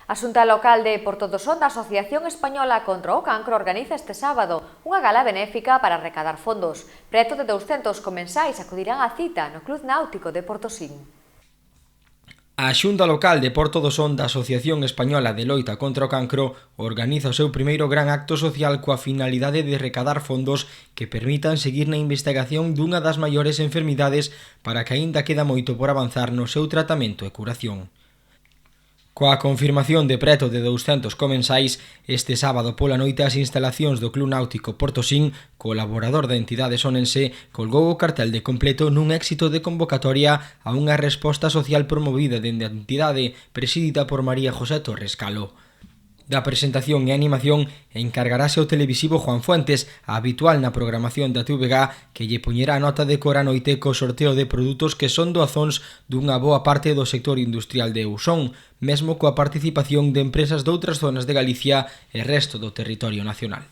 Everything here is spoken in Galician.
A Xunta Local de Porto do Son da Asociación Española contra o Cancro organiza este sábado unha gala benéfica para recadar fondos. Preto de 200 comensais acudirán á cita no Club Náutico de Portosín. A Xunta Local de Porto do Son da Asociación Española de Loita contra o Cancro organiza o seu primeiro gran acto social coa finalidade de recadar fondos que permitan seguir na investigación dunha das maiores enfermidades para que aínda queda moito por avanzar no seu tratamento e curación. Coa confirmación de preto de 200 comensais, este sábado pola noite as instalacións do Club Náutico Portosín, colaborador da entidade sonense, colgou o cartel de completo nun éxito de convocatoria a unha resposta social promovida dende a entidade presidida por María José Torres Calo. Da presentación e animación encargarase o televisivo Juan Fuentes, a habitual na programación da TVG, que lle poñerá nota de cor a noite co sorteo de produtos que son doazóns dunha boa parte do sector industrial de Ousón, mesmo coa participación de empresas doutras zonas de Galicia e resto do territorio nacional.